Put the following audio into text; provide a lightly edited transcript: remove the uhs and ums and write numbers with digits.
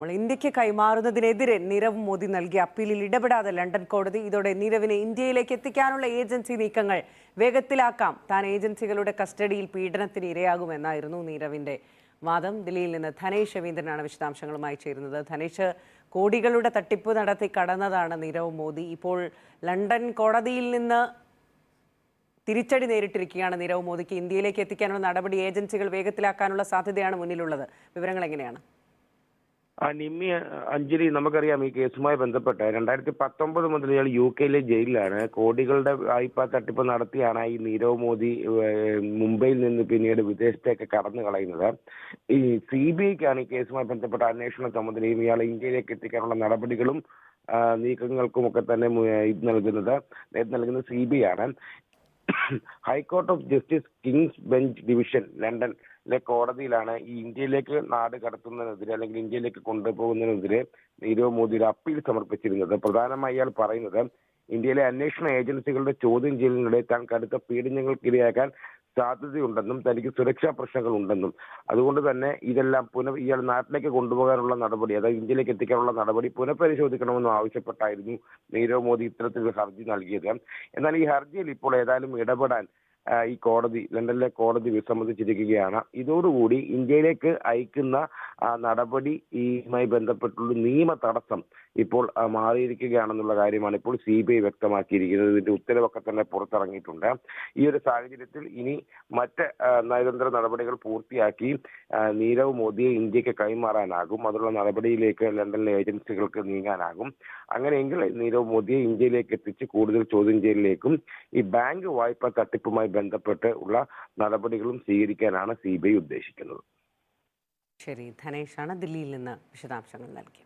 ഇന്ത്യക്ക് കൈമാറുന്നതിനെതിരെ നീരവ് മോദി നൽകിയ അപ്പീലിൽ ഇടപെടാതെ ലണ്ടൻ കോടതി ഇതോടെ നീരവിനെ ഇന്ത്യയിലേക്ക് എത്തിക്കാനുള്ള ഏജൻസി നീക്കങ്ങൾ വേഗത്തിലാക്കാം. താൻ ഏജൻസികളുടെ കസ്റ്റഡിയിൽ പീഡനത്തിന് ഇരയാകുമെന്നായിരുന്നു നീരവിന്റെ വാദം. ദില്ലിയിൽ നിന്ന് ധനേഷ് രവീന്ദ്രനാണ് വിശദാംശങ്ങളുമായി ചേരുന്നത്. ധനേഷ്, കോടികളുടെ തട്ടിപ്പ് നടത്തി കടന്നതാണ് നീരവ് മോദി. ഇപ്പോൾ ലണ്ടൻ കോടതിയിൽ നിന്ന് തിരിച്ചടി നേരിട്ടിരിക്കുകയാണ്. നീരവ് മോദിക്ക് ഇന്ത്യയിലേക്ക് എത്തിക്കാനുള്ള നടപടി ഏജൻസികൾ വേഗത്തിലാക്കാനുള്ള സാധ്യതയാണ് മുന്നിലുള്ളത്. വിവരങ്ങൾ എങ്ങനെയാണ്? നിമ്മി, അഞ്ജലി, നമുക്കറിയാം ഈ കേസുമായി ബന്ധപ്പെട്ട് 2019 മുതൽ ഇയാൾ UK ജയിലിലാണ്. കോടികളുടെ വായ്പാ തട്ടിപ്പ് നടത്തിയാണ് ഈ നീരവ് മോദി മുംബൈയിൽ നിന്ന് പിന്നീട് വിദേശത്തേക്ക് കടന്നു കളയുന്നത്. ഈ CBIക്കാണ് ഈ കേസുമായി ബന്ധപ്പെട്ട അന്വേഷണ ചുമതലയും ഇയാളെ ഇന്ത്യയിലേക്ക് എത്തിക്കാനുള്ള നടപടികളും നീക്കങ്ങൾക്കുമൊക്കെ തന്നെ ഇത് നൽകുന്നത് CBI ആണ്. High court of justice Kings bench division ലണ്ടനിലെ കോടതിയിലാണ് ഈ ഇന്ത്യയിലേക്ക് നാട് കടത്തുന്നതിനെതിരെ അല്ലെങ്കിൽ ഇന്ത്യയിലേക്ക് കൊണ്ടുപോകുന്നതിനെതിരെ നീരവ് മോദി ഒരു അപ്പീൽ സമർപ്പിച്ചിരുന്നത്. പ്രധാനമായി ഇയാൾ പറയുന്നത് ഇന്ത്യയിലെ അന്വേഷണ ഏജൻസികളുടെ ചോദ്യം ചെയ്യലിനിടെ താൻ കടുത്ത പീഡനങ്ങൾക്കിരയാക്കാൻ സാധ്യതയുണ്ടെന്നും തനിക്ക് സുരക്ഷാ പ്രശ്നങ്ങൾ ഉണ്ടെന്നും അതുകൊണ്ട് തന്നെ ഇതെല്ലാം ഇയാൾ നാട്ടിലേക്ക് കൊണ്ടുപോകാനുള്ള നടപടി, അതായത് ഇന്ത്യയിലേക്ക് എത്തിക്കാനുള്ള നടപടി പുനഃപരിശോധിക്കണമെന്നും ആവശ്യപ്പെട്ടായിരുന്നു നീരവ് മോദി ഇത്തരത്തിലൊരു ഹർജി നൽകിയത്. എന്നാൽ ഈ ഹർജിയിൽ ഇപ്പോൾ ഏതായാലും ഇടപെടാൻ ഈ ലണ്ടനിലെ കോടതി വിസമ്മതിച്ചിരിക്കുകയാണ്. ഇതോടുകൂടി ഇന്ത്യയിലേക്ക് അയക്കുന്ന നടപടിയുമായി ബന്ധപ്പെട്ടുള്ള നിയമ തടസ്സം ഇപ്പോൾ മാറിയിരിക്കുകയാണെന്നുള്ള കാര്യമാണ് ഇപ്പോൾ CBI വ്യക്തമാക്കിയിരിക്കുന്നത്. ഇതിന്റെ ഉത്തരവൊക്കെ തന്നെ പുറത്തിറങ്ങിയിട്ടുണ്ട്. ഈ ഒരു സാഹചര്യത്തിൽ ഇനി മറ്റ് നയതന്ത്ര നടപടികൾ പൂർത്തിയാക്കി നീരവ് മോദിയെ ഇന്ത്യക്ക് കൈമാറാനാകും. അതിനുള്ള നടപടിയിലേക്ക് ലണ്ടനിലെ ഏജൻസികൾക്ക് നീങ്ങാനാകും. അങ്ങനെയെങ്കിൽ നീരവ് മോദിയെ ഇന്ത്യയിലേക്ക് എത്തിച്ച് കൂടുതൽ ചോദ്യം ചെയ്യലിലേക്കും ഈ ബാങ്ക് വായ്പ തട്ടിപ്പുമായി ബന്ധപ്പെട്ട് ഉള്ള നടപടികളും സ്വീകരിക്കാനാണ് CBI ഉദ്ദേശിക്കുന്നത്. ശരി, ധനേഷാണ് ദില്ലിയിൽ നിന്ന് വിശദാംശങ്ങൾ നൽകിയത്.